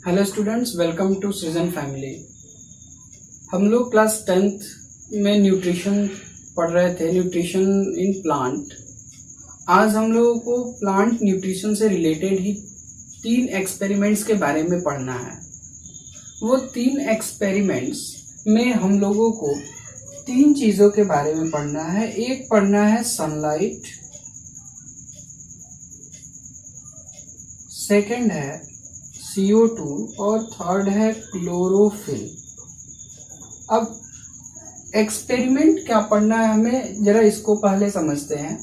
Hello students, welcome to सृजन family. हम लोग क्लास 10th में न्यूट्रिशन पढ़ रहे थे, न्यूट्रिशन इन प्लांट। आज हम लोगों को प्लांट न्यूट्रिशन से रिलेटेड ही 3 एक्सपेरिमेंट्स के बारे में पढ़ना है। वो 3 एक्सपेरिमेंट्स में हम लोगों को 3 चीज़ों के बारे में पढ़ना है। एक पढ़ना है सनलाइट, सेकंड है CO2 और थर्ड है क्लोरोफिल। अब एक्सपेरिमेंट क्या पढ़ना है हमें, जरा इसको पहले समझते हैं।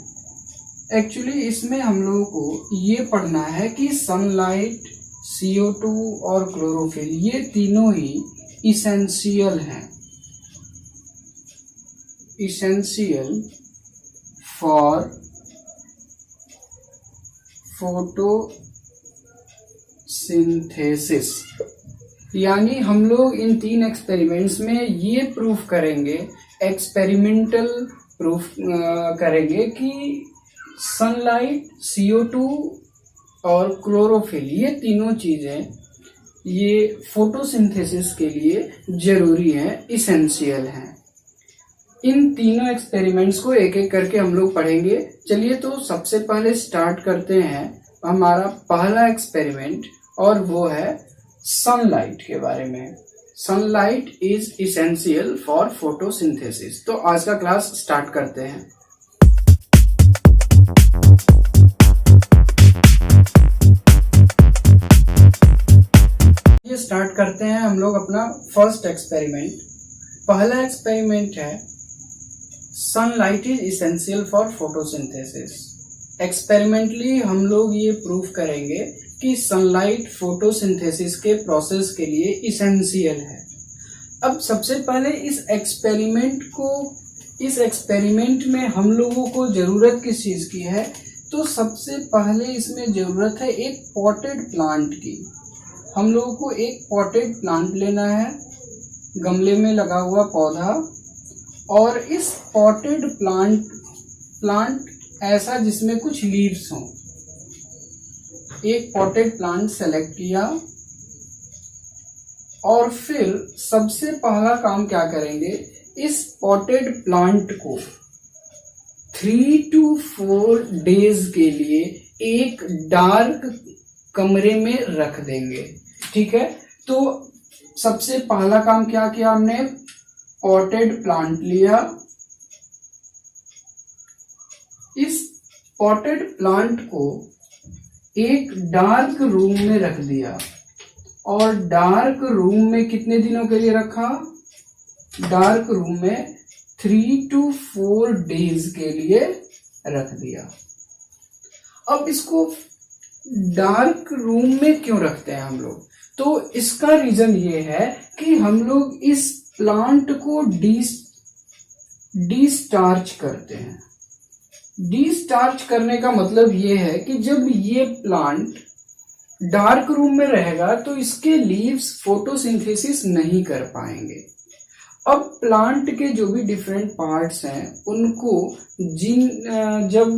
एक्चुअली इसमें हम लोगों को ये पढ़ना है कि सनलाइट, CO2 और क्लोरोफिल ये तीनों ही इसेंशियल हैं, इसेंशियल फॉर फोटोसिंथेसिस। यानी हम लोग इन 3 एक्सपेरिमेंट्स में ये प्रूफ करेंगे, एक्सपेरिमेंटल प्रूफ करेंगे कि सनलाइट, CO2 और क्लोरोफिल ये तीनों चीजें ये फोटोसिंथेसिस के लिए जरूरी हैं, इसेंशियल हैं। इन तीनों एक्सपेरिमेंट्स को एक एक करके हम लोग पढ़ेंगे। चलिए तो सबसे पहले स्टार्ट करते हैं हमारा पहला एक्सपेरिमेंट, और वो है सनलाइट के बारे में। Sunlight is essential for photosynthesis. तो आज का क्लास स्टार्ट करते हैं। ये स्टार्ट करते हैं हम लोग अपना फर्स्ट एक्सपेरिमेंट। पहला एक्सपेरिमेंट है sunlight is essential for photosynthesis. Experimentally हम लोग ये प्रूफ करेंगे कि सनलाइट फोटोसिंथेसिस के प्रोसेस के लिए इसेंशियल है। अब सबसे पहले इस एक्सपेरिमेंट में हम लोगों को जरूरत किस चीज की है, तो सबसे पहले इसमें जरूरत है एक पॉटेड प्लांट की। हम लोगों को एक पॉटेड प्लांट लेना है, गमले में लगा हुआ पौधा, और इस पॉटेड प्लांट ऐसा जिसमें कुछ लीव्स हों। एक पॉटेड प्लांट सेलेक्ट किया, और फिर सबसे पहला काम क्या करेंगे, इस पॉटेड प्लांट को 3 to 4 डेज के लिए एक डार्क कमरे में रख देंगे। ठीक है, तो सबसे पहला काम क्या किया हमने, पॉटेड प्लांट लिया, इस पॉटेड प्लांट को एक डार्क रूम में रख दिया। और डार्क रूम में कितने दिनों के लिए रखा, डार्क रूम में 3 to 4 डेज के लिए रख दिया। अब इसको डार्क रूम में क्यों रखते हैं हम लोग, तो इसका रीजन ये है कि हम लोग इस प्लांट को डिस्टार्च करते हैं। डिस्टार्च करने का मतलब ये है कि जब ये प्लांट डार्क रूम में रहेगा तो इसके लीव्स फोटोसिंथेसिस नहीं कर पाएंगे। अब प्लांट के जो भी डिफरेंट पार्ट्स हैं उनको जब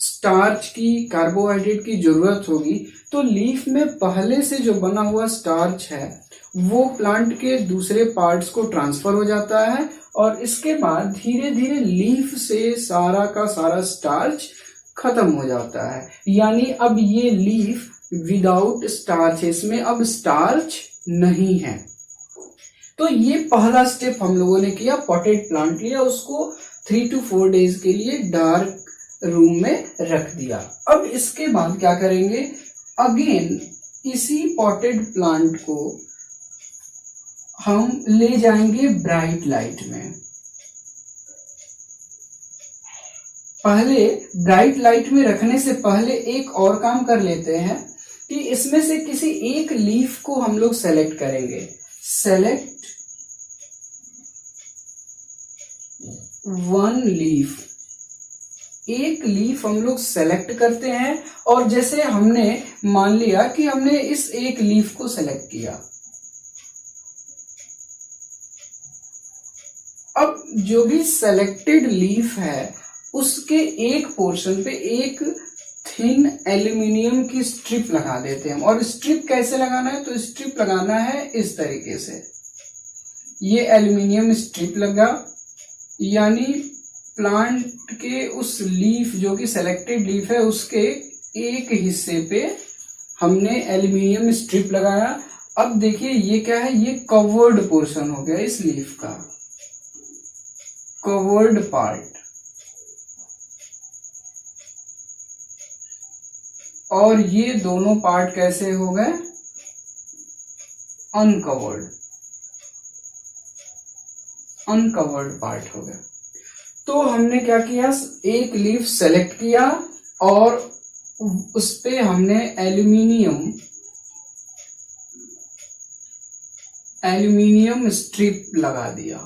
स्टार्च की, कार्बोहाइड्रेट की जरूरत होगी, तो लीफ में पहले से जो बना हुआ स्टार्च है वो प्लांट के दूसरे पार्ट्स को ट्रांसफर हो जाता है, और इसके बाद धीरे धीरे लीफ से सारा का सारा स्टार्च खत्म हो जाता है। यानी अब ये लीफ विदाउट स्टार्च, इसमें अब स्टार्च नहीं है। तो ये पहला स्टेप हम लोगों ने किया, पॉटेड प्लांट लिया, उसको 3 to 4 डेज के लिए डार्क रूम में रख दिया। अब इसके बाद क्या करेंगे, अगेन इसी पॉटेड प्लांट को हम ले जाएंगे ब्राइट लाइट में। पहले ब्राइट लाइट में रखने से पहले एक और काम कर लेते हैं कि इसमें से किसी एक लीफ को हम लोग सेलेक्ट करेंगे। सेलेक्ट 1 लीफ, एक लीफ हम लोग सेलेक्ट करते हैं। और जैसे हमने मान लिया कि हमने इस एक लीफ को सेलेक्ट किया, अब जो भी सेलेक्टेड लीफ है उसके एक पोर्शन पे एक थिन एल्यूमिनियम की स्ट्रिप लगा देते हैं। और स्ट्रिप कैसे लगाना है, तो स्ट्रिप लगाना है इस तरीके से। ये एल्यूमिनियम स्ट्रिप लगा, यानी प्लांट के उस लीफ जो कि सेलेक्टेड लीफ है उसके एक हिस्से पे हमने एल्यूमिनियम स्ट्रिप लगाया। अब देखिए ये क्या है, ये कवर्ड पोर्शन हो गया इस लीफ का, कवर्ड पार्ट। और ये दोनों पार्ट कैसे हो गए, अनकवर्ड पार्ट हो गया। तो हमने क्या किया, एक लीफ सेलेक्ट किया और उस पे हमने एल्यूमिनियम स्ट्रिप लगा दिया।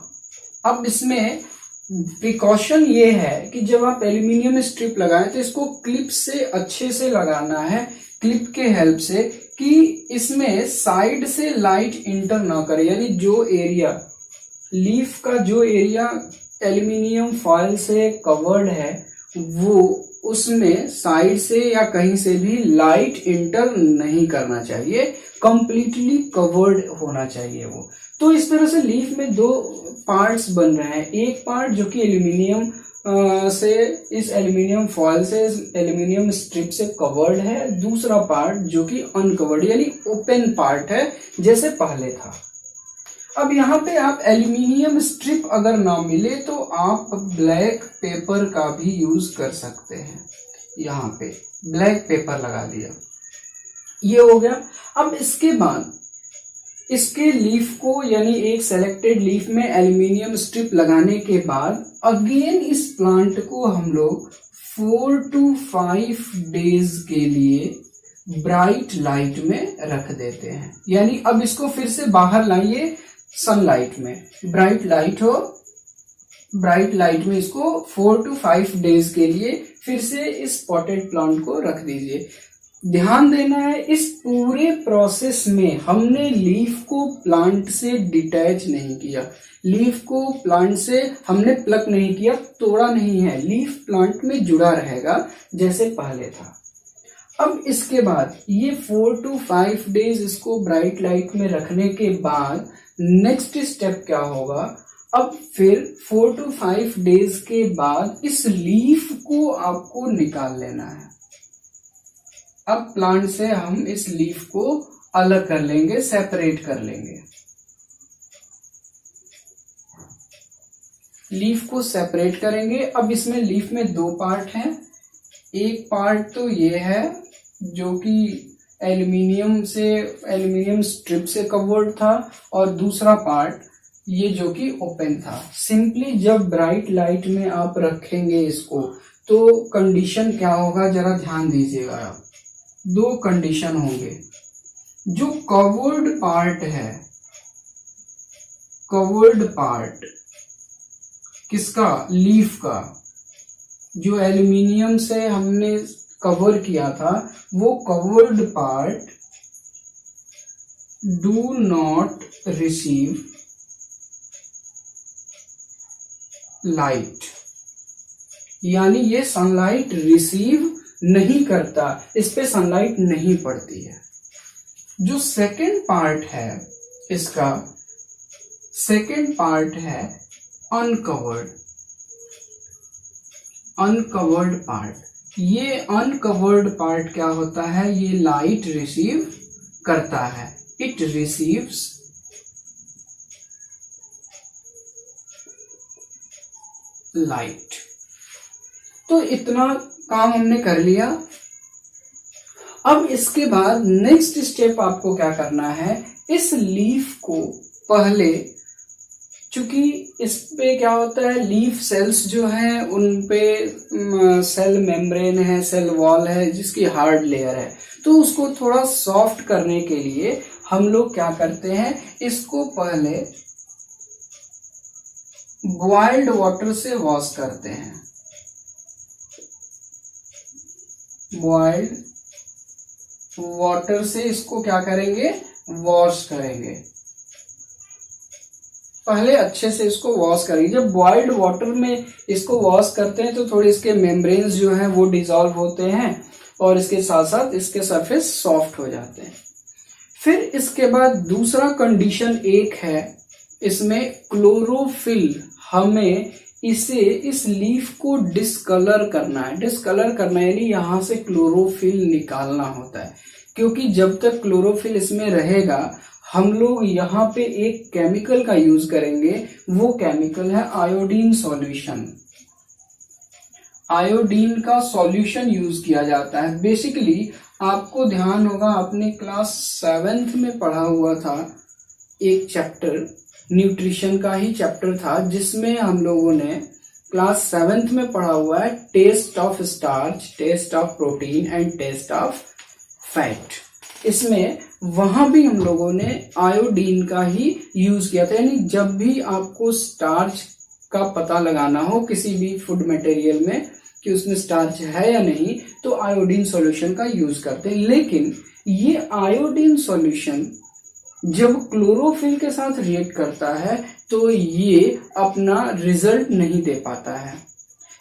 अब इसमें प्रिकॉशन ये है कि जब आप एल्यूमिनियम स्ट्रिप लगाएं तो इसको क्लिप से अच्छे से लगाना है, क्लिप के हेल्प से, कि इसमें साइड से लाइट इंटर ना करे। यानी जो एरिया लीफ का जो एरिया एल्यूमिनियम फॉयल से कवर्ड है वो उसमें साइड से या कहीं से भी लाइट इंटर नहीं करना चाहिए, कंप्लीटली कवर्ड होना चाहिए वो। तो इस तरह से लीफ में दो पार्ट्स बन रहे हैं। एक पार्ट जो कि एल्यूमिनियम से, इस एल्यूमिनियम फॉयल से, इस एल्यूमिनियम स्ट्रिप से कवर्ड है। दूसरा पार्ट जो कि अनकवर्ड यानी ओपन पार्ट है, जैसे पहले था। अब यहाँ पे आप एल्यूमिनियम स्ट्रिप अगर ना मिले तो आप ब्लैक पेपर का भी यूज कर सकते हैं। यहाँ पे ब्लैक पेपर लगा दिया, ये हो गया। अब इसके बाद इसके लीफ को, यानी एक सेलेक्टेड लीफ में एल्यूमिनियम स्ट्रिप लगाने के बाद अगेन इस प्लांट को हम लोग 4 to 5 डेज के लिए ब्राइट लाइट में रख देते हैं। यानी अब इसको फिर से बाहर लाइए सनलाइट में, ब्राइट लाइट में इसको 4 to 5 डेज के लिए फिर से इस पॉटेड प्लांट को रख दीजिए। ध्यान देना है, इस पूरे प्रोसेस में हमने लीफ को प्लांट से डिटैच नहीं किया, लीफ को प्लांट से हमने प्लक नहीं किया, तोड़ा नहीं है। लीफ प्लांट में जुड़ा रहेगा जैसे पहले था। अब इसके बाद ये 4 to 5 डेज इसको ब्राइट लाइट में रखने के बाद नेक्स्ट स्टेप क्या होगा, अब फिर 4 to 5 डेज के बाद इस लीफ को आपको निकाल लेना है। अब प्लांट से हम इस लीफ को अलग कर लेंगे, सेपरेट कर लेंगे। लीफ को सेपरेट करेंगे। अब इसमें लीफ में दो पार्ट हैं। एक पार्ट तो ये है जो कि एल्यूमिनियम स्ट्रिप से कवर्ड था, और दूसरा पार्ट ये जो कि ओपन था। सिंपली जब ब्राइट लाइट में आप रखेंगे इसको तो कंडीशन क्या होगा, जरा ध्यान दीजिएगा आप। दो कंडीशन होंगे। जो कवर्ड पार्ट है, कवर्ड पार्ट किसका, लीफ का, जो एल्यूमिनियम से हमने कवर किया था, वो covered part do not receive light, यानी ये सनलाइट रिसीव नहीं करता, इस पे सनलाइट नहीं पड़ती है। जो सेकंड पार्ट है इसका, सेकंड पार्ट है अनकवर्ड पार्ट। ये अनकवर्ड पार्ट क्या होता है, ये लाइट रिसीव करता है, इट रिसीव्स लाइट। तो इतना काम हमने कर लिया। अब इसके बाद नेक्स्ट स्टेप आपको क्या करना है, इस लीफ को पहले, चूंकि इस पे क्या होता है, लीफ सेल्स जो हैं उन पे सेल मेम्ब्रेन है, सेल वॉल है जिसकी हार्ड लेयर है, तो उसको थोड़ा सॉफ्ट करने के लिए हम लोग क्या करते हैं, इसको पहले बॉइल्ड वाटर से वॉश करते हैं। बॉइल्ड वाटर से इसको क्या करेंगे, वॉश करेंगे। पहले अच्छे से इसको वॉश करेंगे। जब बॉइल्ड वाटर में इसको वॉश करते हैं तो थोड़े इसके मेम्ब्रेन्स जो हैं वो डिसॉल्व होते हैं, और इसके साथ साथ इसके सरफेस सॉफ्ट हो जाते हैं। फिर इसके बाद दूसरा कंडीशन एक है, इसमें क्लोरोफिल, हमें इस लीफ को डिस्कलर करना है। डिस्कलर करना यानी यहां से क्लोरोफिल निकालना होता है, क्योंकि जब तक क्लोरोफिल इसमें रहेगा हम लोग यहाँ पे एक केमिकल का यूज करेंगे। वो केमिकल है आयोडीन सॉल्यूशन। आयोडीन का सॉल्यूशन यूज किया जाता है। बेसिकली आपको ध्यान होगा, आपने क्लास 7th में पढ़ा हुआ था एक चैप्टर, न्यूट्रिशन का ही चैप्टर था, जिसमें हम लोगों ने क्लास 7th में पढ़ा हुआ है test of starch, test of protein and test of fat. इसमें वहां भी हम लोगों ने आयोडीन का ही यूज किया था। यानी जब भी आपको स्टार्च का पता लगाना हो किसी भी फूड मटेरियल में कि उसमें स्टार्च है या नहीं, तो आयोडीन सॉल्यूशन का यूज करते हैं। लेकिन ये आयोडीन सॉल्यूशन जब क्लोरोफिल के साथ रिएक्ट करता है तो ये अपना रिजल्ट नहीं दे पाता है।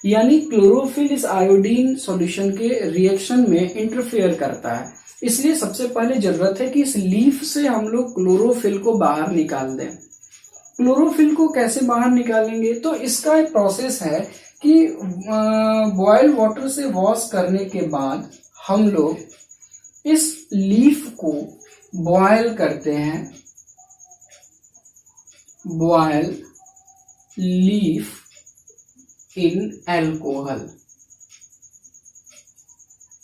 यानी क्लोरोफिल इस आयोडीन सॉल्यूशन के रिएक्शन में इंटरफेयर करता है। इसलिए सबसे पहले जरूरत है कि इस लीफ से हम लोग क्लोरोफिल को बाहर निकाल दें। क्लोरोफिल को कैसे बाहर निकालेंगे? तो इसका एक प्रोसेस है कि बॉइल्ड वाटर से वॉश करने के बाद हम लोग इस लीफ को बॉयल करते हैं। Boil leaf in alcohol,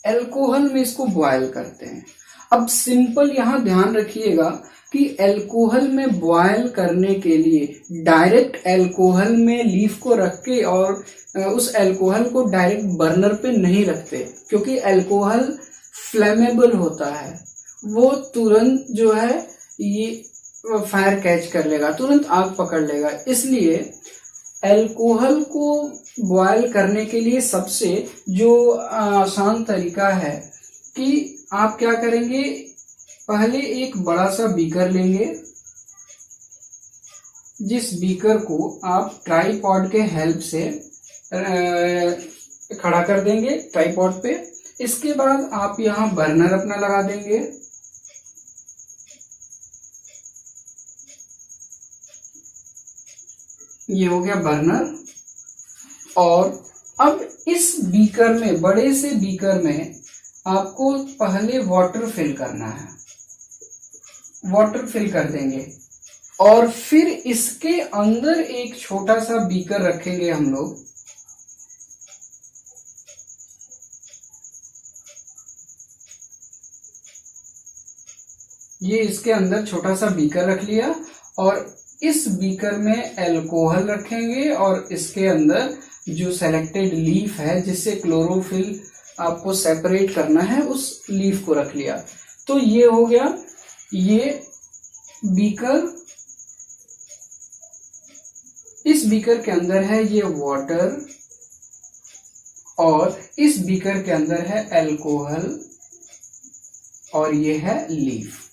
alcohol में इसको बॉयल करते हैं। अब सिंपल यहां ध्यान रखिएगा कि एल्कोहल में बॉयल करने के लिए डायरेक्ट एल्कोहल में लीफ को रख के और उस एल्कोहल को डायरेक्ट बर्नर पे नहीं रखते, क्योंकि एल्कोहल फ्लेमेबल होता है। वो तुरंत जो है ये फायर कैच कर लेगा, तुरंत आग पकड़ लेगा। इसलिए एल्कोहल को बॉयल करने के लिए सबसे जो आसान तरीका है कि आप क्या करेंगे, पहले एक बड़ा सा बीकर लेंगे, जिस बीकर को आप ट्राइपॉड के हेल्प से खड़ा कर देंगे ट्राइपॉड पे। इसके बाद आप यहाँ बर्नर अपना लगा देंगे। ये हो गया बर्नर। और अब इस बीकर में, बड़े से बीकर में आपको पहले वाटर फिल करना है। वाटर फिल कर देंगे और फिर इसके अंदर एक छोटा सा बीकर रखेंगे हम लोग। ये इसके अंदर छोटा सा बीकर रख लिया और इस बीकर में एल्कोहल रखेंगे और इसके अंदर जो सेलेक्टेड लीफ है जिससे क्लोरोफिल आपको सेपरेट करना है, उस लीफ को रख लिया। तो ये हो गया ये बीकर। इस बीकर के अंदर है ये वाटर और इस बीकर के अंदर है एल्कोहल और ये है लीफ।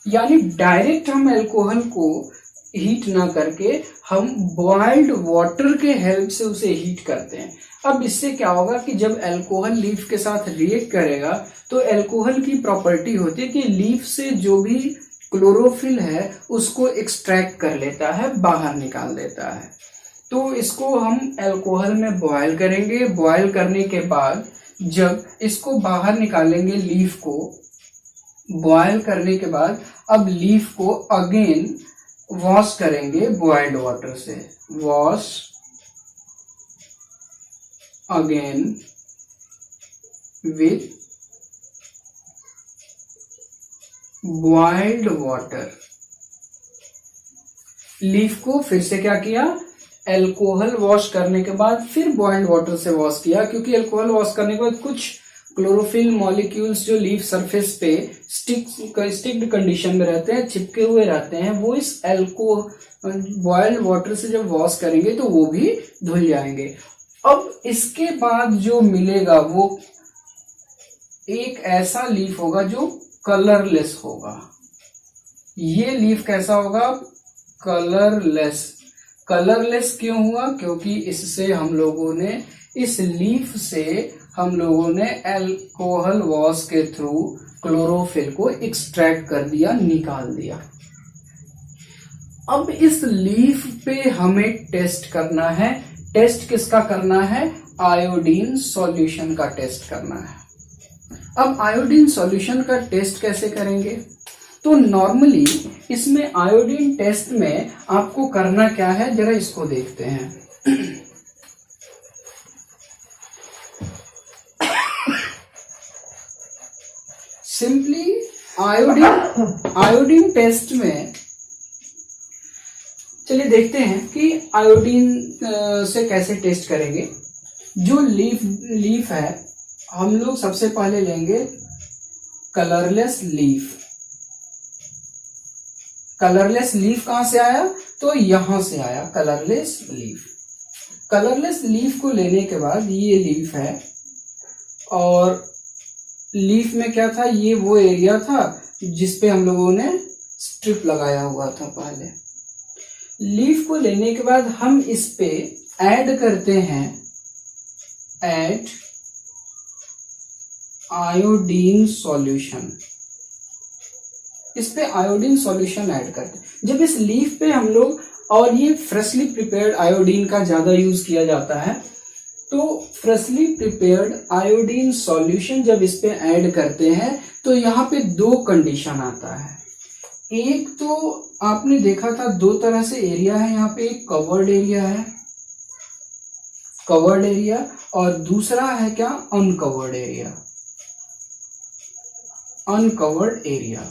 यानी डायरेक्ट हम एल्कोहल को हीट ना करके हम बॉइल्ड वाटर के हेल्प से उसे हीट करते हैं। अब इससे क्या होगा कि जब एल्कोहल लीफ के साथ रिएक्ट करेगा तो एल्कोहल की प्रॉपर्टी होती है कि लीफ से जो भी क्लोरोफिल है उसको एक्सट्रैक्ट कर लेता है, बाहर निकाल देता है। तो इसको हम एल्कोहल में बॉयल करेंगे। बॉयल करने के बाद जब इसको बाहर निकालेंगे लीफ को, बॉयल करने के बाद अब लीफ को अगेन वॉश करेंगे बॉइल्ड वाटर से। Wash again with boiled water. Leaf को फिर से क्या किया, एल्कोहल वॉश करने के बाद फिर बॉइल्ड वाटर से वॉश किया, क्योंकि एल्कोहल वॉश करने के बाद कुछ क्लोरोफिल मॉलिक्यूल्स जो लीफ सरफेस पे स्टिक्ड कंडीशन में रहते हैं, चिपके हुए रहते हैं, वो इस बॉइल्ड वाटर से जब वॉश करेंगे तो वो भी धुल जाएंगे। अब इसके बाद जो मिलेगा वो एक ऐसा लीफ होगा जो कलरलेस होगा। ये लीफ कैसा होगा, कलरलेस। कलरलेस क्यों हुआ, क्योंकि इससे हम लोगों ने इस लीफ से हम लोगों ने अल्कोहल वॉश के थ्रू क्लोरोफिल को एक्सट्रैक्ट कर दिया, निकाल दिया। अब इस लीफ पे हमें टेस्ट करना है। टेस्ट किसका करना है? आयोडीन सॉल्यूशन का टेस्ट करना है। अब आयोडीन सॉल्यूशन का टेस्ट कैसे करेंगे? तो नॉर्मली इसमें आयोडीन टेस्ट में आपको करना क्या है, जरा इसको देखते हैं। सिंपली आयोडीन टेस्ट में चलिए देखते हैं कि आयोडीन से कैसे टेस्ट करेंगे। जो लीफ है, हम लोग सबसे पहले लेंगे कलरलेस लीफ। कलरलेस लीफ कहां से आया? तो यहां से आया कलरलेस लीफ। कलरलेस लीफ को लेने के बाद ये लीफ है, और लीफ में क्या था? ये वो एरिया था जिसपे हम लोगों ने स्ट्रिप लगाया हुआ था पहले। लीफ को लेने के बाद हम इस पे ऐड करते हैं ऐड आयोडीन सॉल्यूशन। इस पे आयोडीन सॉल्यूशन ऐड करते हैं। जब इस लीफ पे हम लोग, और ये फ्रेशली प्रिपेयर्ड आयोडीन का ज्यादा यूज किया जाता है, तो फ्रेशली प्रिपेयर्ड आयोडीन सॉल्यूशन जब इस पे ऐड करते हैं तो यहाँ पे दो कंडीशन आता है। एक तो आपने देखा था दो तरह से एरिया है, यहाँ पे एक कवर्ड एरिया है, कवर्ड एरिया, और दूसरा है क्या? Uncovered area. Uncovered area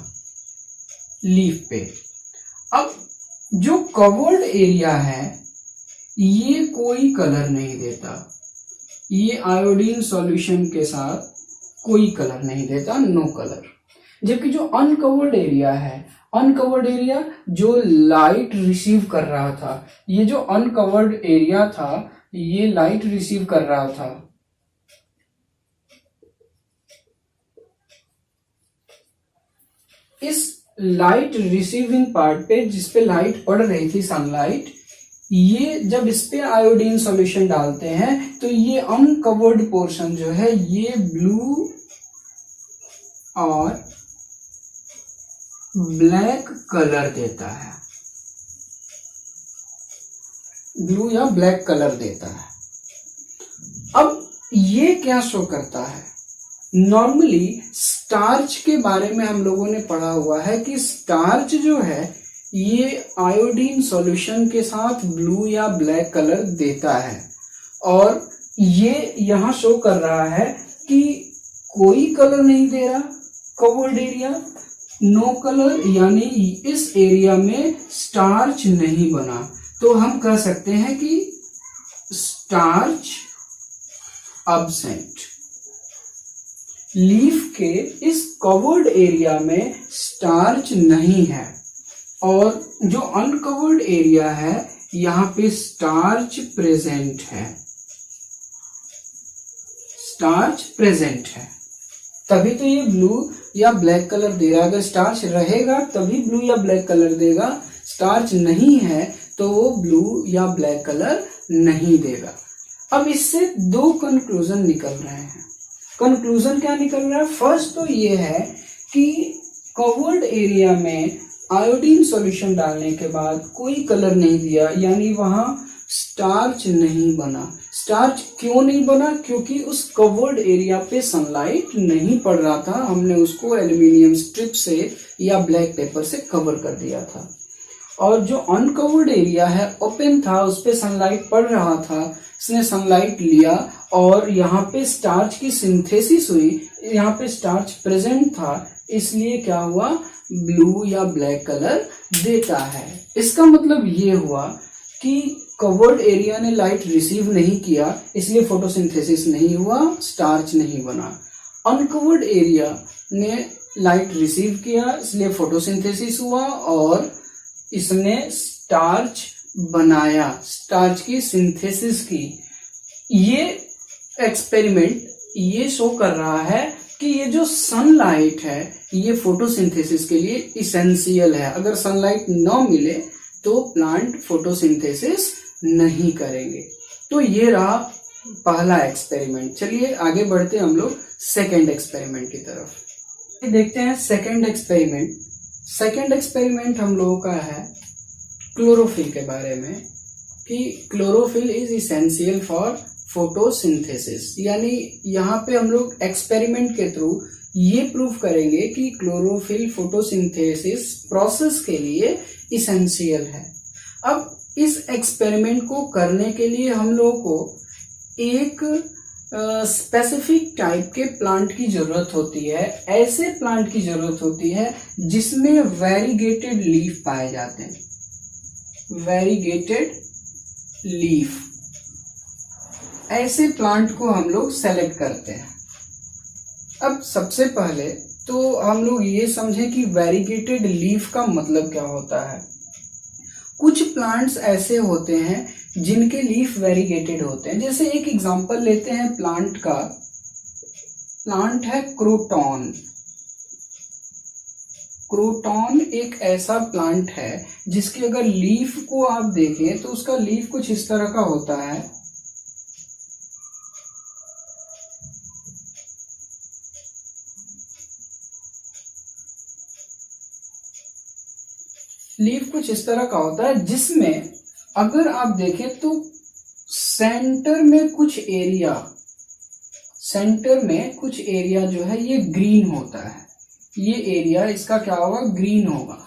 leaf पे। अब जो कवर्ड एरिया है ये कोई कलर नहीं देता, ये आयोडीन सॉल्यूशन के साथ कोई कलर नहीं देता, नो कलर। जबकि जो अनकवर्ड एरिया है, अनकवर्ड एरिया जो लाइट रिसीव कर रहा था, ये जो अनकवर्ड एरिया था ये लाइट रिसीव कर रहा था। इस लाइट रिसीविंग पार्ट पे, जिसपे लाइट पड़ रही थी, सनलाइट, ये जब इस पे आयोडीन सॉल्यूशन डालते हैं तो ये अनकवर्ड पोर्शन जो है ये ब्लू और ब्लैक कलर देता है, ब्लू या ब्लैक कलर देता है। अब ये क्या शो करता है? नॉर्मली स्टार्च के बारे में हम लोगों ने पढ़ा हुआ है कि स्टार्च जो है ये आयोडीन सॉल्यूशन के साथ ब्लू या ब्लैक कलर देता है, और ये यहां शो कर रहा है कि कोई कलर नहीं दे रहा, कवर्ड एरिया, नो कलर, यानी इस एरिया में स्टार्च नहीं बना। तो हम कह सकते हैं कि स्टार्च अब्सेंट। लीफ के इस कवर्ड एरिया में स्टार्च नहीं है, और जो अनकवर्ड एरिया है यहां पे स्टार्च प्रेजेंट है, स्टार्च प्रेजेंट है, तभी तो ये ब्लू या ब्लैक कलर दे रहा है। अगर स्टार्च रहेगा तभी ब्लू या ब्लैक कलर देगा, स्टार्च नहीं है तो वो ब्लू या ब्लैक कलर नहीं देगा। अब इससे दो कंक्लूजन निकल रहे हैं। कंक्लूजन क्या निकल रहा है? फर्स्ट तो ये है कि कवर्ड एरिया में आयोडीन सॉल्यूशन डालने के बाद कोई कलर नहीं दिया, यानी वहां स्टार्च नहीं बना। स्टार्च क्यों नहीं बना? क्योंकि उस कवर्ड एरिया पे सनलाइट नहीं पड़ रहा था, हमने उसको एल्यूमिनियम स्ट्रिप से या ब्लैक पेपर से कवर कर दिया था। और जो अनकवर्ड एरिया है, ओपन था, उस पे सनलाइट पड़ रहा था, इसने सनलाइट लिया और यहाँ पे स्टार्च की सिंथेसिस हुई, यहाँ पे स्टार्च प्रेजेंट था, इसलिए क्या हुआ? ब्लू या ब्लैक कलर देता है। इसका मतलब ये हुआ कि कवर्ड एरिया ने लाइट रिसीव नहीं किया, इसलिए फोटोसिंथेसिस नहीं हुआ, स्टार्च नहीं बना। अनकवर्ड एरिया ने लाइट रिसीव किया, इसलिए फोटोसिंथेसिस हुआ और इसने स्टार्च बनाया, स्टार्च की सिंथेसिस की। ये एक्सपेरिमेंट ये शो कर रहा है कि ये जो सनलाइट है ये फोटोसिंथेसिस के लिए इसेंशियल है। अगर सनलाइट न मिले तो प्लांट फोटोसिंथेसिस नहीं करेंगे। तो ये रहा पहला एक्सपेरिमेंट। चलिए आगे बढ़ते हम लोग सेकेंड एक्सपेरिमेंट की तरफ। देखते हैं सेकेंड एक्सपेरिमेंट। सेकेंड एक्सपेरिमेंट हम लोगों का है क्लोरोफिल के बारे में, कि chlorophyll is essential for photosynthesis. यानी यहाँ पे हम लोग एक्सपेरिमेंट के थ्रू ये प्रूव करेंगे कि क्लोरोफिल फोटोसिंथेसिस प्रोसेस के लिए इसेंशियल है। अब इस एक्सपेरिमेंट को करने के लिए हम लोगों को एक स्पेसिफिक टाइप के प्लांट की जरूरत होती है। ऐसे प्लांट की जरूरत होती है जिसमें वेरीगेटेड लीफ पाए जाते हैं। वेरीगेटेड लीफ, ऐसे प्लांट को हम लोग सेलेक्ट करते हैं। अब सबसे पहले तो हम लोग ये समझें कि वेरीगेटेड लीफ का मतलब क्या होता है। कुछ प्लांट्स ऐसे होते हैं जिनके लीफ वेरीगेटेड होते हैं। जैसे एक एग्जांपल लेते हैं प्लांट का। प्लांट है क्रोटॉन। क्रोटॉन एक ऐसा प्लांट है जिसकी अगर लीफ को आप देखें तो उसका लीफ कुछ इस तरह का होता है। लीफ कुछ इस तरह का होता है जिसमें अगर आप देखें तो सेंटर में कुछ एरिया जो है ये ग्रीन होता है। ये एरिया इसका क्या होगा, ग्रीन होगा।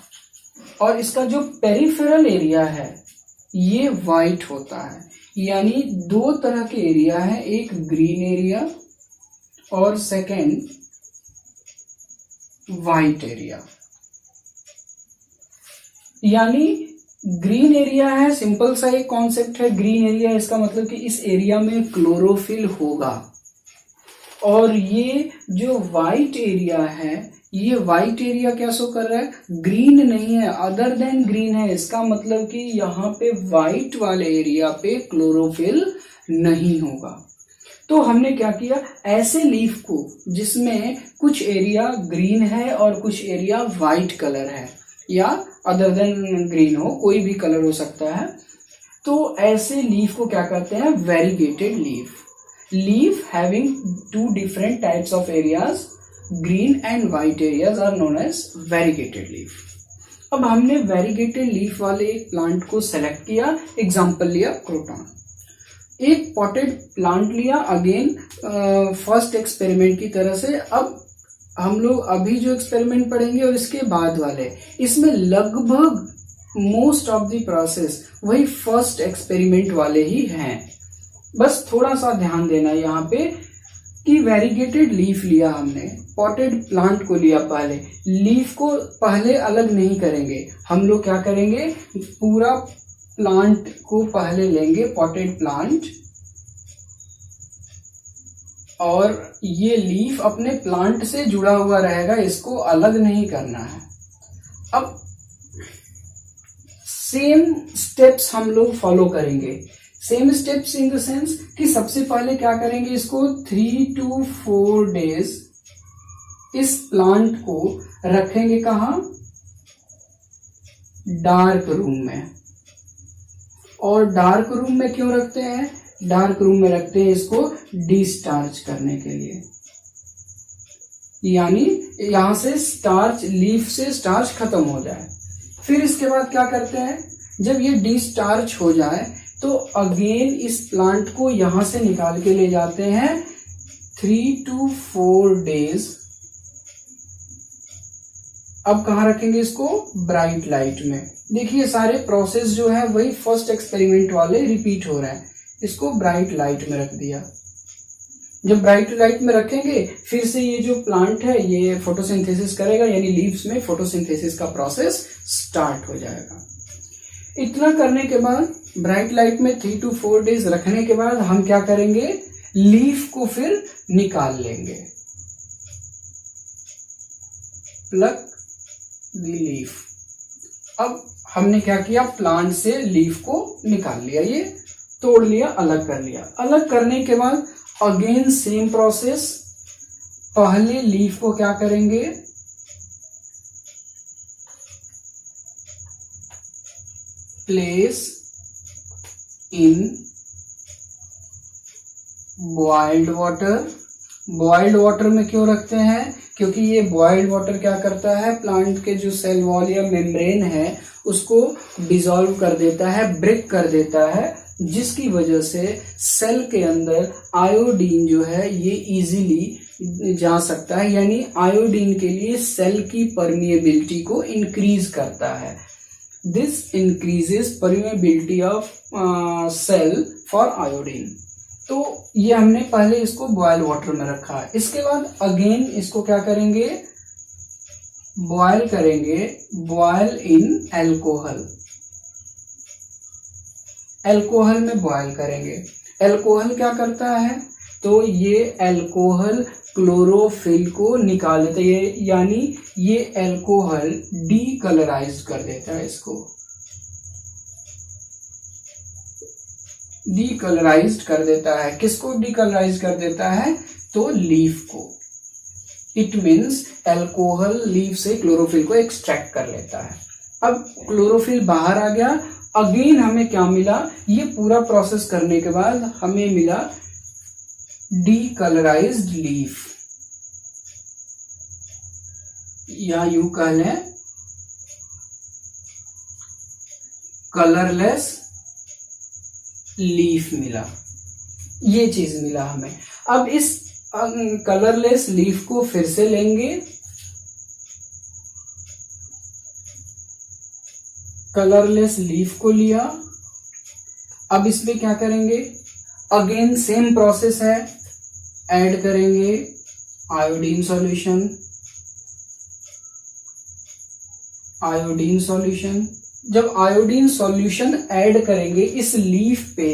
और इसका जो पेरिफेरल एरिया है ये वाइट होता है। यानी दो तरह के एरिया है, एक ग्रीन एरिया और सेकेंड वाइट एरिया। यानी ग्रीन एरिया है, सिंपल सा एक कॉन्सेप्ट है। ग्रीन एरिया इसका मतलब कि इस एरिया में क्लोरोफिल होगा। और ये जो वाइट एरिया है, ये वाइट एरिया क्या शो कर रहा है, ग्रीन नहीं है, अदर देन ग्रीन है। इसका मतलब कि यहाँ पे वाइट वाले एरिया पे क्लोरोफिल नहीं होगा। तो हमने क्या किया, ऐसे लीफ को जिसमें कुछ एरिया ग्रीन है और कुछ एरिया वाइट कलर है या अदर देन ग्रीन हो, कोई भी कलर हो सकता है, तो ऐसे लीफ को क्या कहते हैं, variegated leaf. Leaf having two different types of areas, green and white areas are known as variegated leaf. अब हमने वेरीगेटेड लीफ वाले एक प्लांट को सेलेक्ट किया, एग्जांपल लिया क्रोटॉन। एक पॉटेड प्लांट लिया, अगेन फर्स्ट एक्सपेरिमेंट की तरह से। अब हम लोग अभी जो एक्सपेरिमेंट पढ़ेंगे और इसके बाद वाले, इसमें लगभग मोस्ट ऑफ द प्रोसेस वही फर्स्ट एक्सपेरिमेंट वाले ही हैं। बस थोड़ा सा ध्यान देना यहाँ पे कि वेरीगेटेड लीफ लिया हमने, पॉटेड प्लांट को लिया। पहले लीफ को पहले अलग नहीं करेंगे, हम लोग क्या करेंगे, पूरा प्लांट को पहले लेंगे, पॉटेड प्लांट, और ये लीफ अपने प्लांट से जुड़ा हुआ रहेगा, इसको अलग नहीं करना है। अब सेम स्टेप्स हम लोग फॉलो करेंगे। Same steps in the sense कि सबसे पहले क्या करेंगे, इसको 3 to 4 डेज इस प्लांट को रखेंगे कहाँ, डार्क रूम में। और डार्क रूम में क्यों रखते हैं, डार्क रूम में रखते हैं इसको डिस्टार्च करने के लिए। यानी यहां से स्टार्च, लीफ से स्टार्च खत्म हो जाए। फिर इसके बाद क्या करते हैं, जब ये डिस्टार्च हो जाए तो अगेन इस प्लांट को यहां से निकाल के ले जाते हैं 3 to 4 डेज। अब कहां रखेंगे इसको, ब्राइट लाइट में। देखिए सारे प्रोसेस जो है वही फर्स्ट एक्सपेरिमेंट वाले रिपीट हो रहे हैं। इसको ब्राइट लाइट में रख दिया। जब ब्राइट लाइट में रखेंगे फिर से ये जो प्लांट है ये फोटोसिंथेसिस करेगा, यानी लीव्स में फोटोसिंथेसिस का प्रोसेस स्टार्ट हो जाएगा। इतना करने के बाद ब्राइट लाइट में 3 to 4 डेज रखने के बाद हम क्या करेंगे, लीफ को फिर निकाल लेंगे, प्लक द लीफ। अब हमने क्या किया, प्लांट से लीफ को निकाल लिया, ये तोड़ लिया, अलग कर लिया। अलग करने के बाद अगेन सेम प्रोसेस, पहले लीफ को क्या करेंगे, place in boiled water. Boiled water में क्यों रखते हैं? क्योंकि ये बॉइल्ड वाटर क्या करता है, प्लांट के जो सेल वॉल या मेम्ब्रेन है उसको डिसॉल्व कर देता है, ब्रेक कर देता है, जिसकी वजह से सेल के अंदर आयोडीन जो है ये इजीली जा सकता है। यानी आयोडीन के लिए सेल की परमिएबिलिटी को इंक्रीज करता है। This increases permeability of cell for iodine. तो ये हमने पहले इसको बॉयल वाटर में रखा है। इसके बाद अगेन इसको क्या करेंगे, बॉयल करेंगे, बॉयल इन एल्कोहल। एल्कोहल में बॉयल करेंगे। एल्कोहल क्या करता है, तो ये एल्कोहल क्लोरोफिल को निकाल देता है, यानी ये एल्कोहल डीकलराइज कर देता है, इसको डीकलराइज कर देता है। किसको डीकलराइज कर देता है, तो लीफ को। इट मीन्स एल्कोहल लीफ से क्लोरोफिल को एक्सट्रैक्ट कर लेता है। अब क्लोरोफिल बाहर आ गया। अगेन हमें क्या मिला, ये पूरा प्रोसेस करने के बाद हमें मिला डीकलराइज्ड लीफ, या यूं कह लें कलरलेस लीफ मिला। ये चीज मिला हमें। अब इस कलरलेस लीफ को फिर से लेंगे, कलरलेस लीफ को लिया। अब इसमें क्या करेंगे, अगेन सेम प्रोसेस है, ऐड करेंगे आयोडीन सॉल्यूशन। आयोडीन सॉल्यूशन, जब आयोडीन सॉल्यूशन ऐड करेंगे इस लीफ पे,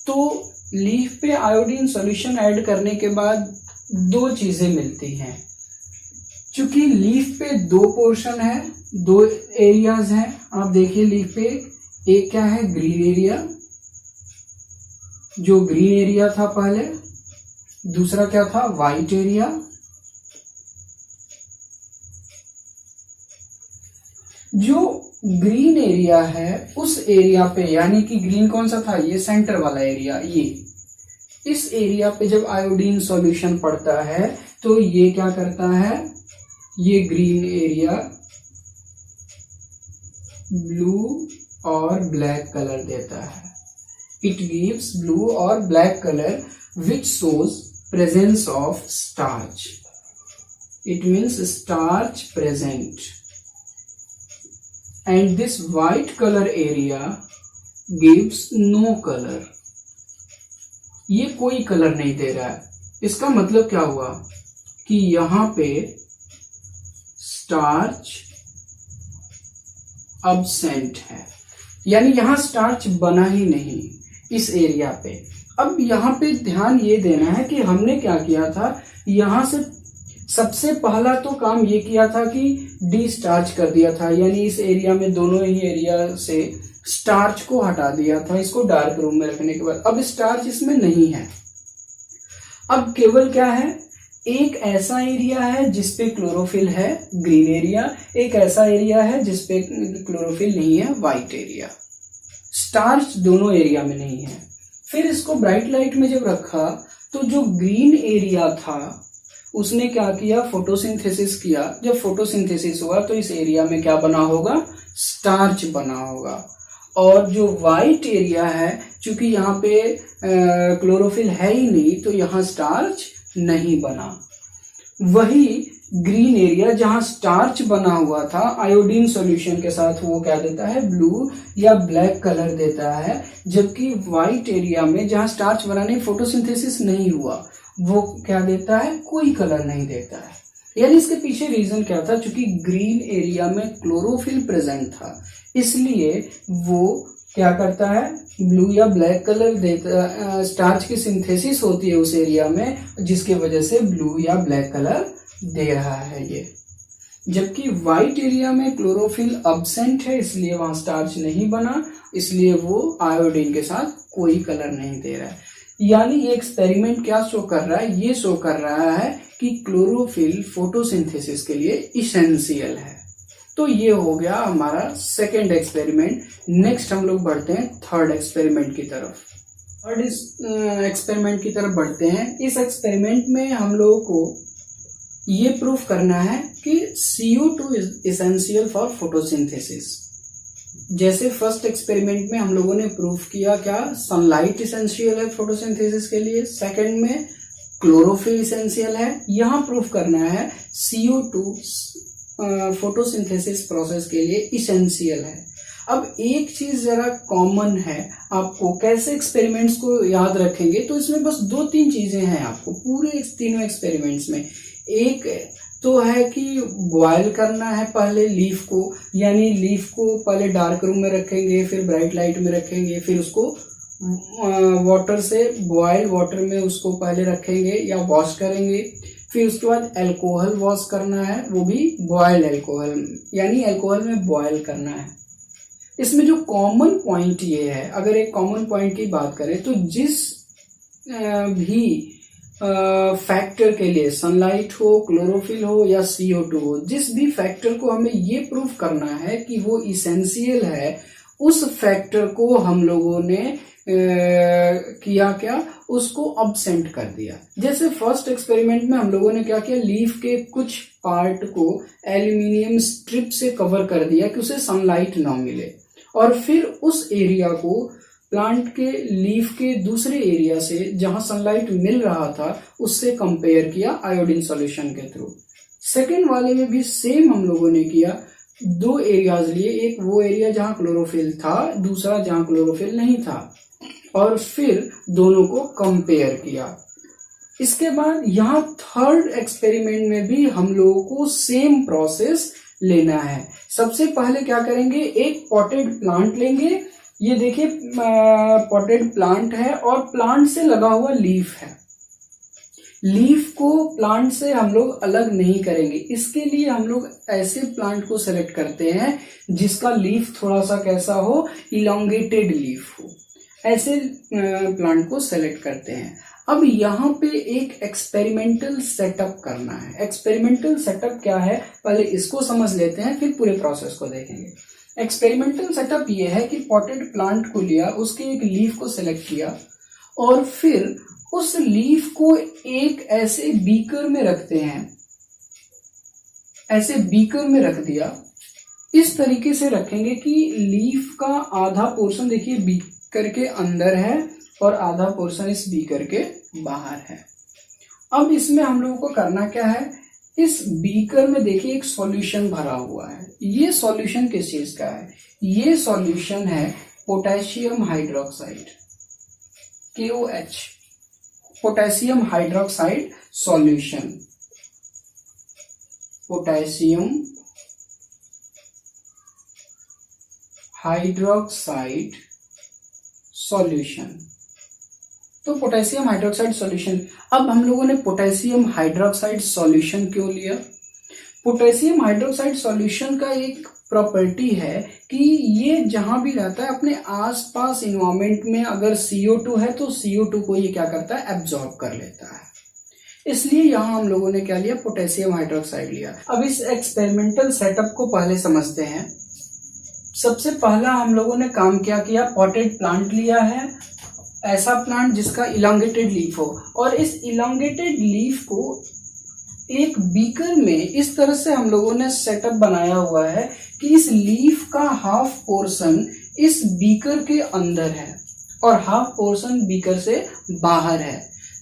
तो लीफ पे आयोडीन सॉल्यूशन ऐड करने के बाद दो चीजें मिलती हैं। चूंकि लीफ पे दो पोर्शन है, दो एरियाज हैं, आप देखिए लीफ पे एक क्या है, ग्रीन एरिया, जो ग्रीन एरिया था पहले, दूसरा क्या था, व्हाइट एरिया। जो ग्रीन एरिया है उस एरिया पे, यानी कि ग्रीन कौन सा था, ये सेंटर वाला एरिया, ये इस एरिया पे जब आयोडीन सॉल्यूशन पड़ता है तो ये क्या करता है, ये ग्रीन एरिया ब्लू और ब्लैक कलर देता है। इट गिव्स ब्लू और black colour which shows presence of starch. It means starch present. And this white colour area gives no colour. ये कोई कलर नहीं दे रहा है। इसका मतलब क्या हुआ कि यहां पे स्टार्च अब्सेंट है, यानी यहां स्टार्च बना ही नहीं इस एरिया पे। अब यहां पे ध्यान ये देना है कि हमने क्या किया था, यहां से सबसे पहला तो काम ये किया था कि डी स्टार्च कर दिया था, यानी इस एरिया में दोनों ही एरिया से स्टार्च को हटा दिया था, इसको डार्क रूम में रखने के बाद। अब स्टार्च इसमें नहीं है। अब केवल क्या है, एक ऐसा एरिया है जिसपे क्लोरोफिल है, ग्रीन एरिया, एक ऐसा एरिया है जिसपे क्लोरोफिल नहीं है, व्हाइट एरिया। स्टार्च दोनों एरिया में नहीं है। फिर इसको ब्राइट लाइट में जब रखा तो जो ग्रीन एरिया था उसने क्या किया, फोटोसिंथेसिस किया। जब फोटोसिंथेसिस हुआ तो इस एरिया में क्या बना होगा, स्टार्च बना होगा। और जो व्हाइट एरिया है, चूंकि यहाँ पे क्लोरोफिल है ही नहीं तो यहाँ स्टार्च नहीं बना। वही ग्रीन एरिया जहां स्टार्च बना हुआ था, आयोडीन सॉल्यूशन के साथ वो क्या देता है, ब्लू या ब्लैक कलर देता है। जबकि व्हाइट एरिया में जहां स्टार्च बना नहीं, फोटोसिंथेसिस नहीं हुआ, वो क्या देता है, कोई कलर नहीं देता है। यानी इसके पीछे रीजन क्या था, चूंकि ग्रीन एरिया में क्लोरोफिल प्रेजेंट था, इसलिए वो क्या करता है, ब्लू या ब्लैक कलर देता। स्टार्च की सिंथेसिस होती है उस एरिया में, जिसके वजह से ब्लू या ब्लैक कलर दे रहा है ये। जबकि व्हाइट एरिया में क्लोरोफिल अब्सेंट है, इसलिए वहां स्टार्च नहीं बना, इसलिए वो आयोडीन के साथ कोई कलर नहीं दे रहा है। यानी ये एक्सपेरिमेंट क्या शो कर रहा है, ये शो कर रहा है कि क्लोरोफिल फोटोसिंथेसिस के लिए इसेंशियल है। तो ये हो गया हमारा सेकेंड एक्सपेरिमेंट। नेक्स्ट हम लोग बढ़ते हैं थर्ड एक्सपेरिमेंट की तरफ। थर्ड इस एक्सपेरिमेंट की तरफ बढ़ते हैं। इस एक्सपेरिमेंट में हम लोगों को ये प्रूफ करना है कि CO2 is essential for photosynthesis. जैसे फर्स्ट एक्सपेरिमेंट में हम लोगों ने प्रूफ किया क्या, सनलाइट इसेंशियल है फोटोसिंथेसिस के लिए, सेकंड में क्लोरोफिल इसेंशियल है। यहाँ प्रूफ करना है CO2 फोटोसिंथेसिस प्रोसेस के लिए इसेंशियल है। अब एक चीज जरा कॉमन है, आपको कैसे एक्सपेरिमेंट्स को याद रखेंगे, तो इसमें बस 2-3 चीजें हैं आपको पूरे तीनों एक्सपेरिमेंट्स में। एक तो है कि बॉयल करना है पहले लीफ को, यानी लीफ को पहले डार्क रूम में रखेंगे, फिर ब्राइट लाइट में रखेंगे, फिर उसको वाटर से बॉयल वाटर में उसको पहले रखेंगे या वॉश करेंगे, फिर उसके बाद अल्कोहल वॉश करना है, वो भी बॉयल अल्कोहल, यानी अल्कोहल में बॉयल करना है। इसमें जो कॉमन पॉइंट ये है, अगर एक कॉमन पॉइंट की बात करें तो जिस भी फैक्टर के लिए, सनलाइट हो, क्लोरोफिल हो या CO2 हो, जिस भी फैक्टर को हमें ये प्रूफ करना है कि वो इसेंशियल है, उस फैक्टर को हम लोगों ने किया क्या, उसको अब्सेंट कर दिया। जैसे फर्स्ट एक्सपेरिमेंट में हम लोगों ने क्या किया, लीफ के कुछ पार्ट को एल्यूमिनियम स्ट्रिप से कवर कर दिया कि उसे सनलाइट ना मिले, और फिर उस एरिया को प्लांट के लीफ के दूसरे एरिया से जहां सनलाइट मिल रहा था उससे कंपेयर किया आयोडीन सॉल्यूशन के थ्रू। सेकेंड वाले में भी सेम हम लोगों ने किया, 2 एरियाज लिए, एक वो एरिया जहां क्लोरोफिल था, दूसरा जहां क्लोरोफिल नहीं था, और फिर दोनों को कंपेयर किया। इसके बाद यहाँ थर्ड एक्सपेरिमेंट में भी हम लोगों को सेम प्रोसेस लेना है। सबसे पहले क्या करेंगे, एक पॉटेड प्लांट लेंगे, ये देखिए पॉटेड प्लांट है और प्लांट से लगा हुआ लीफ है। लीफ को प्लांट से हम लोग अलग नहीं करेंगे, इसके लिए हम लोग ऐसे प्लांट को सेलेक्ट करते हैं जिसका लीफ थोड़ा सा कैसा हो, इलोंगेटेड लीफ हो, ऐसे प्लांट को सेलेक्ट करते हैं। अब यहाँ पे एक एक्सपेरिमेंटल सेटअप करना है। एक्सपेरिमेंटल सेटअप क्या है, पहले इसको समझ लेते हैं, फिर पूरे प्रोसेस को देखेंगे। एक्सपेरिमेंटल सेटअप ये है कि पॉटेड प्लांट को लिया, उसके एक लीफ को सेलेक्ट किया, और फिर उस लीफ को एक ऐसे बीकर में रखते हैं, ऐसे बीकर में रख दिया। इस तरीके से रखेंगे कि लीफ का आधा पोर्शन देखिए बीकर के अंदर है और आधा पोर्शन इस बीकर के बाहर है। अब इसमें हम लोगों को करना क्या है, इस बीकर में देखिए एक सॉल्यूशन भरा हुआ है। ये सॉल्यूशन किस चीज का है, ये सॉल्यूशन है potassium hydroxide, KOH, potassium hydroxide solution, potassium hydroxide solution. तो पोटेशियम हाइड्रोक्साइड सॉल्यूशन। अब हम लोगों ने पोटेशियम हाइड्रोक्साइड सॉल्यूशन क्यों लिया, पोटेशियम हाइड्रोक्साइड सॉल्यूशन का एक प्रॉपर्टी है कि ये जहां भी रहता है अपने आसपास इन्वायरमेंट में, अगर CO2 है तो CO2 को ये क्या करता है, एब्जॉर्ब कर लेता है। इसलिए यहां हम लोगों ने क्या लिया, पोटेशियम हाइड्रोक्साइड लिया। अब इस एक्सपेरिमेंटल सेटअप को पहले समझते हैं। सबसे पहला हम लोगों ने काम क्या किया, पॉटेड प्लांट लिया है, ऐसा प्लांट जिसका इलांगेटेड लीफ हो, और इस इलांगेटेड लीफ को एक बीकर में इस तरह से हम लोगों ने सेटअप बनाया हुआ है कि इस लीफ का हाफ पोर्शन इस बीकर के अंदर है और हाफ पोर्शन बीकर से बाहर है।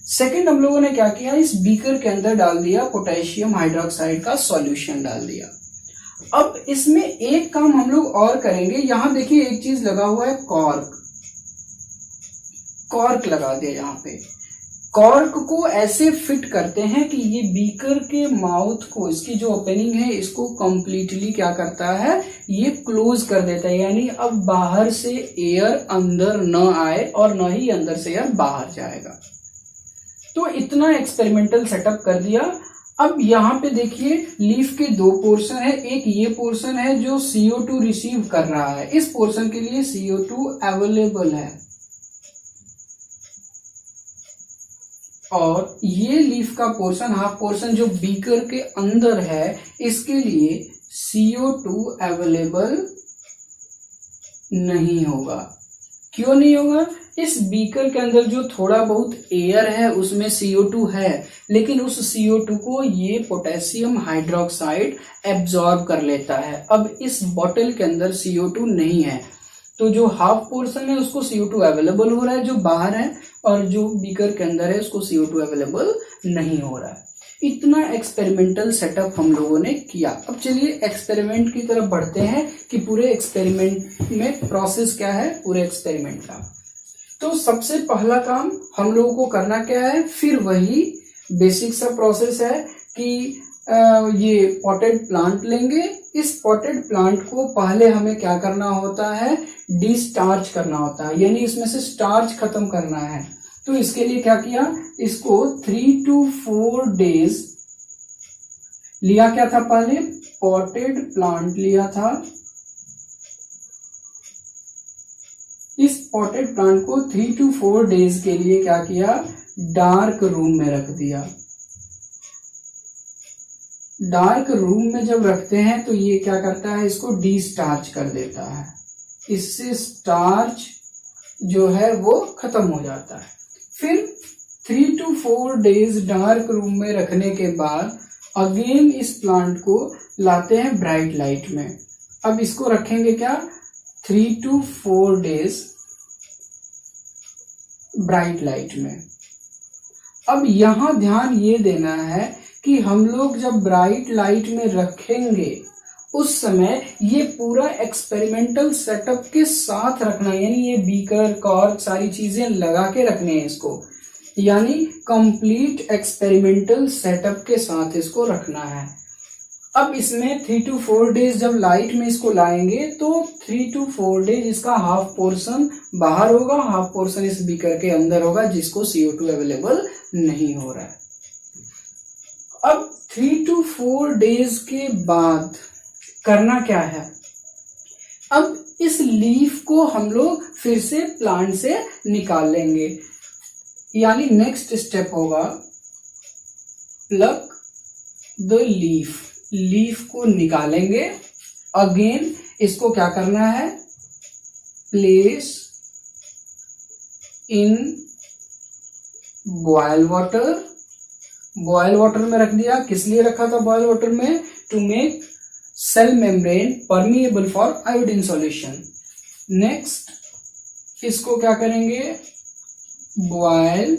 सेकंड हम लोगों ने क्या किया, इस बीकर के अंदर डाल दिया पोटेशियम हाइड्रोक्साइड का सॉल्यूशन डाल दिया। अब इसमें एक काम हम लोग और करेंगे, यहां देखिए एक चीज लगा हुआ है, कॉर्क लगा दिया। यहाँ पे कॉर्क को ऐसे फिट करते हैं कि ये बीकर के माउथ को, इसकी जो ओपनिंग है इसको कंप्लीटली क्या करता है, ये क्लोज कर देता है, यानी अब बाहर से एयर अंदर न आए और न ही अंदर से एयर बाहर जाएगा। तो इतना एक्सपेरिमेंटल सेटअप कर दिया। अब यहाँ पे देखिए लीफ के 2 पोर्शन है, एक ये पोर्शन है जो CO2 रिसीव कर रहा है, इस पोर्शन के लिए CO2 अवेलेबल है, और ये लीफ का पोर्शन, हाफ पोर्शन जो बीकर के अंदर है, इसके लिए CO2 अवेलेबल नहीं होगा। क्यों नहीं होगा, इस बीकर के अंदर जो थोड़ा बहुत एयर है उसमें CO2 है, लेकिन उस CO2 को ये पोटेशियम हाइड्रोक्साइड एब्जॉर्ब कर लेता है। अब इस बॉटल के अंदर CO2 नहीं है, तो जो हाफ पोर्शन है उसको CO2 अवेलेबल हो रहा है जो बाहर है, और जो बीकर के अंदर है उसको CO2 अवेलेबल नहीं हो रहा है। इतना एक्सपेरिमेंटल सेटअप हम लोगों ने किया। अब चलिए एक्सपेरिमेंट की तरफ बढ़ते हैं कि पूरे एक्सपेरिमेंट में प्रोसेस क्या है पूरे एक्सपेरिमेंट का। तो सबसे पहला काम हम लोगों को करना क्या है, फिर वही बेसिक सा प्रोसेस है कि ये पॉटेड प्लांट लेंगे। इस पॉटेड प्लांट को पहले हमें क्या करना होता है, डिस्टार्च करना होता है, यानी इसमें से स्टार्च खत्म करना है। तो इसके लिए क्या किया, इसको 3 to 4 days लिया, क्या था पहले पॉटेड प्लांट लिया था। इस पॉटेड प्लांट को 3 to 4 days के लिए क्या किया, डार्क रूम में रख दिया। डार्क रूम में जब रखते हैं तो ये क्या करता है, इसको डिस्टार्च कर देता है। इससे स्टार्च जो है वो खत्म हो जाता है। फिर 3 to 4 days डार्क रूम में रखने के बाद अगेन इस प्लांट को लाते हैं ब्राइट लाइट में। अब इसको रखेंगे क्या, 3 to 4 days ब्राइट लाइट में। अब यहां ध्यान ये देना है कि हम लोग जब ब्राइट लाइट में रखेंगे उस समय ये पूरा एक्सपेरिमेंटल सेटअप के साथ रखना, यानी ये बीकर कॉर्क सारी चीजें लगा के रखने हैं इसको, यानी कंप्लीट एक्सपेरिमेंटल सेटअप के साथ इसको रखना है। अब इसमें 3 to 4 days जब लाइट में इसको लाएंगे तो 3 to 4 days इसका हाफ पोर्शन बाहर होगा, हाफ पोर्शन इस बीकर के अंदर होगा जिसको CO2 अवेलेबल नहीं हो रहा है। अब 3 to 4 days के बाद करना क्या है, अब इस लीफ को हम लोग फिर से प्लांट से निकाल लेंगे, यानी नेक्स्ट स्टेप होगा प्लक द लीफ। लीफ को निकालेंगे, अगेन इसको क्या करना है, place in boil water. Boil water में रख दिया, किस लिए रखा था बॉयल वाटर में, to make cell membrane permeable for iodine solution. Next इसको क्या करेंगे, बॉयल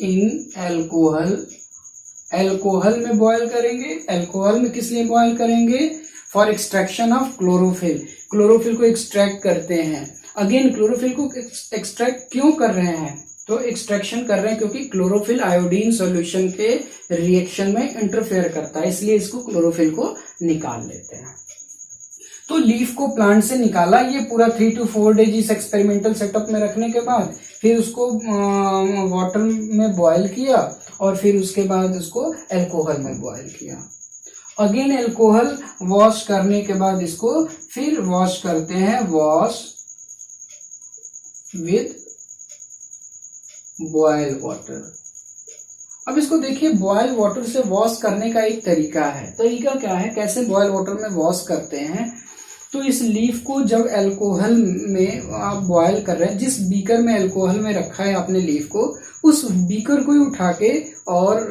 इन एल्कोहल। एल्कोहल में बॉयल करेंगे। एल्कोहल में किस लिए बॉयल करेंगे, for extraction of chlorophyll. Chlorophyll को एक्सट्रैक्ट करते हैं। अगेन क्लोरोफिल को एक्सट्रैक्ट क्यों कर रहे हैं, तो एक्सट्रैक्शन कर रहे हैं क्योंकि क्लोरोफिल आयोडीन सॉल्यूशन के रिएक्शन में इंटरफेयर करता है, इसलिए इसको क्लोरोफिल को निकाल लेते हैं। तो लीफ को प्लांट से निकाला, ये पूरा 3 to 4 days इस एक्सपेरिमेंटल सेटअप में रखने के बाद फिर उसको वाटर में बॉयल किया और फिर उसके बाद उसको एल्कोहल में बॉयल किया। अगेन एल्कोहल वॉश करने के बाद इसको फिर वॉश करते हैं, वॉश विद बॉयल वाटर। अब इसको देखिए, बॉयल वाटर से वॉश करने का एक तरीका है। तरीका क्या है, कैसे बॉयल वाटर में वॉश करते हैं, तो इस लीफ को जब अल्कोहल में आप बॉयल कर रहे हैं, जिस बीकर में अल्कोहल में रखा है आपने लीफ को, उस बीकर को ही उठा के और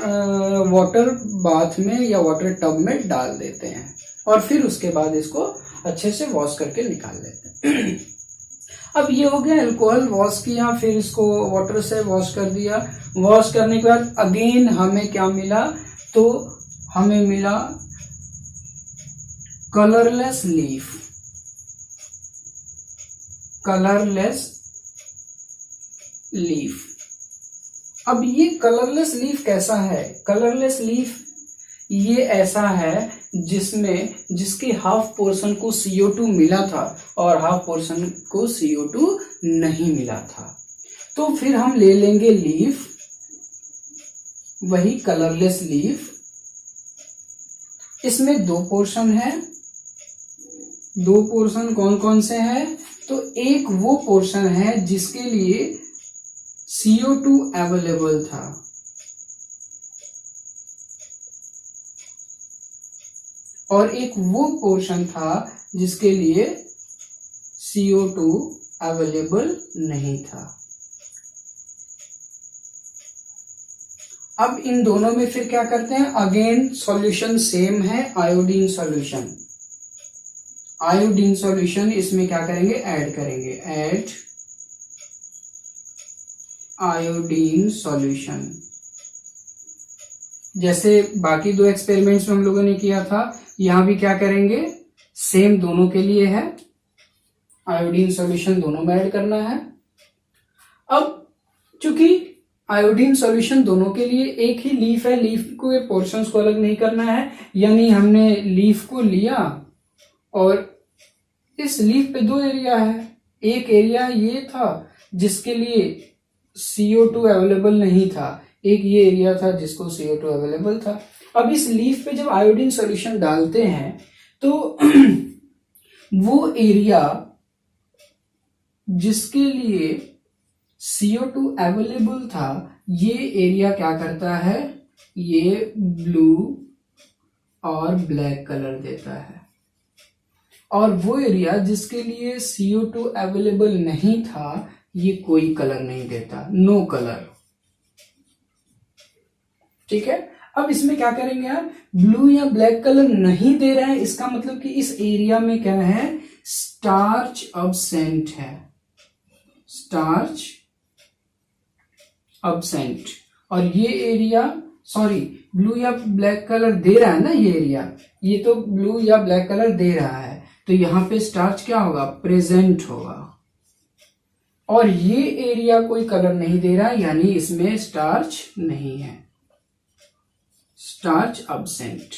वाटर बाथ में या वाटर टब में डाल देते हैं और फिर उसके बाद इसको अच्छे से वॉश करके निकाल लेते हैं। अब ये हो गया, अल्कोहल वॉश किया, फिर इसको वाटर से वॉश कर दिया। वॉश करने के बाद अगेन हमें क्या मिला, तो हमें मिला कलरलेस लीफ। Colourless leaf. अब ये कलरलेस लीफ कैसा है, कलरलेस लीफ ये ऐसा है जिसके हाफ पोर्शन को CO2 मिला था और हाफ पोर्शन को CO2 नहीं मिला था। तो फिर हम ले लेंगे लीफ, वही कलरलेस लीफ। इसमें 2 पोर्शन है। 2 पोर्शन कौन कौन से हैं, तो एक वो पोर्शन है जिसके लिए CO2 अवेलेबल था, और एक वो पोर्शन था जिसके लिए CO2 अवेलेबल नहीं था। अब इन दोनों में फिर क्या करते हैं, अगेन सॉल्यूशन सेम है, आयोडीन सॉल्यूशन। आयोडीन सॉल्यूशन इसमें क्या करेंगे, ऐड करेंगे, ऐड आयोडीन सॉल्यूशन। जैसे बाकी दो एक्सपेरिमेंट्स में हम लोगों ने किया था, यहां भी क्या करेंगे, सेम दोनों के लिए है, आयोडीन सॉल्यूशन दोनों में ऐड करना है। अब चूंकि आयोडीन सॉल्यूशन दोनों के लिए एक ही लीफ है, लीफ को पोर्शंस को अलग नहीं करना है, यानी हमने लीफ को लिया और इस लीफ पे दो एरिया है। एक एरिया ये था जिसके लिए CO2 अवेलेबल नहीं था, एक ये एरिया था जिसको CO2 अवेलेबल था। अब इस लीफ पे जब आयोडीन सॉल्यूशन डालते हैं तो वो एरिया जिसके लिए CO2 अवेलेबल था, ये एरिया क्या करता है, ये ब्लू और ब्लैक कलर देता है, और वो एरिया जिसके लिए CO2 अवेलेबल नहीं था, ये कोई कलर नहीं देता, नो कलर। ठीक है। अब इसमें क्या करेंगे आप, ब्लू या ब्लैक कलर नहीं दे रहे हैं, इसका मतलब कि इस एरिया में क्या है, स्टार्च अब्सेंट है, स्टार्च अब्सेंट। और ये एरिया, सॉरी, ब्लू या ब्लैक कलर दे रहा है ना ये एरिया, ये तो ब्लू या ब्लैक कलर दे रहा है, तो यहां पे स्टार्च क्या होगा, प्रेजेंट होगा। और ये एरिया कोई कलर नहीं दे रहा, यानी इसमें स्टार्च नहीं है, स्टार्च अब्सेंट।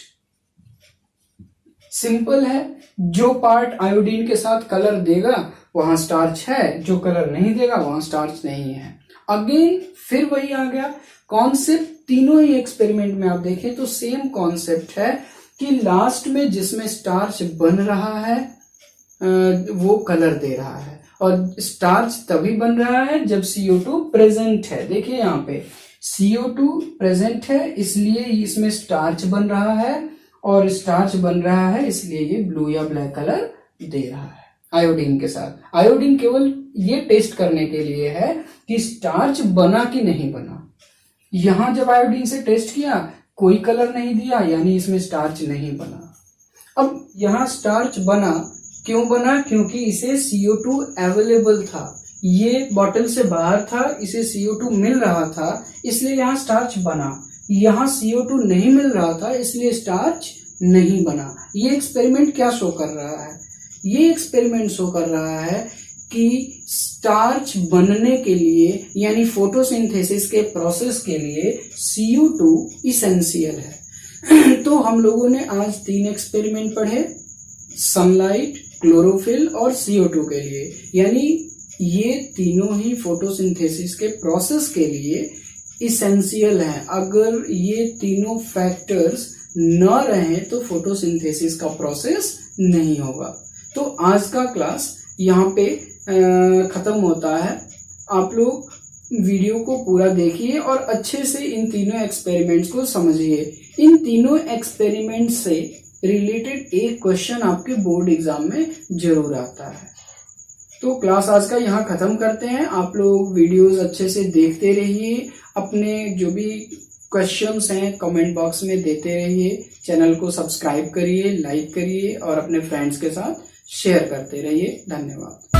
सिंपल है, जो पार्ट आयोडीन के साथ कलर देगा वहां स्टार्च है, जो कलर नहीं देगा वहां स्टार्च नहीं है। अगेन फिर वही आ गया कॉन्सेप्ट, तीनों ही एक्सपेरिमेंट में आप देखें तो सेम कॉन्सेप्ट है कि लास्ट में जिसमें स्टार्च बन रहा है वो कलर दे रहा है, और स्टार्च तभी बन रहा है जब CO2 प्रेजेंट है। देखिए यहाँ पे CO2 प्रेजेंट है, इसलिए इसमें स्टार्च बन रहा है, और स्टार्च बन रहा है इसलिए ये ब्लू या ब्लैक कलर दे रहा है आयोडीन के साथ। आयोडीन केवल ये टेस्ट करने के लिए है कि स्टार्च बना कि नहीं बना। यहां जब आयोडीन से टेस्ट किया, कोई कलर नहीं दिया, यानी इसमें स्टार्च नहीं बना। अब यहां स्टार्च बना, क्यों बना, क्योंकि इसे CO2 अवेलेबल था, ये बॉटल से बाहर था, इसे CO2 मिल रहा था, इसलिए यहां स्टार्च बना। यहां CO2 नहीं मिल रहा था, इसलिए स्टार्च नहीं बना। ये एक्सपेरिमेंट क्या शो कर रहा है, ये एक्सपेरिमेंट शो कर रहा है कि स्टार्च बनने के लिए, यानी फोटोसिंथेसिस के प्रोसेस के लिए CO2 इसेंशियल है। तो हम लोगों ने आज 3 एक्सपेरिमेंट पढ़े, सनलाइट, क्लोरोफिल और CO2 के लिए, यानी ये तीनों ही फोटोसिंथेसिस के प्रोसेस के लिए इसेंशियल है। अगर ये तीनों फैक्टर्स न रहें तो फोटोसिंथेसिस का प्रोसेस नहीं होगा। तो आज का क्लास यहाँ पे खत्म होता है। आप लोग वीडियो को पूरा देखिए और अच्छे से इन तीनों एक्सपेरिमेंट्स को समझिए। इन तीनों एक्सपेरिमेंट से रिलेटेड एक क्वेश्चन आपके बोर्ड एग्जाम में जरूर आता है। तो क्लास आज का यहाँ खत्म करते हैं। आप लोग वीडियोस अच्छे से देखते रहिए, अपने जो भी क्वेश्चंस हैं कमेंट बॉक्स में देते रहिए, चैनल को सब्सक्राइब करिए, लाइक करिए और अपने फ्रेंड्स के साथ शेयर करते रहिए। धन्यवाद।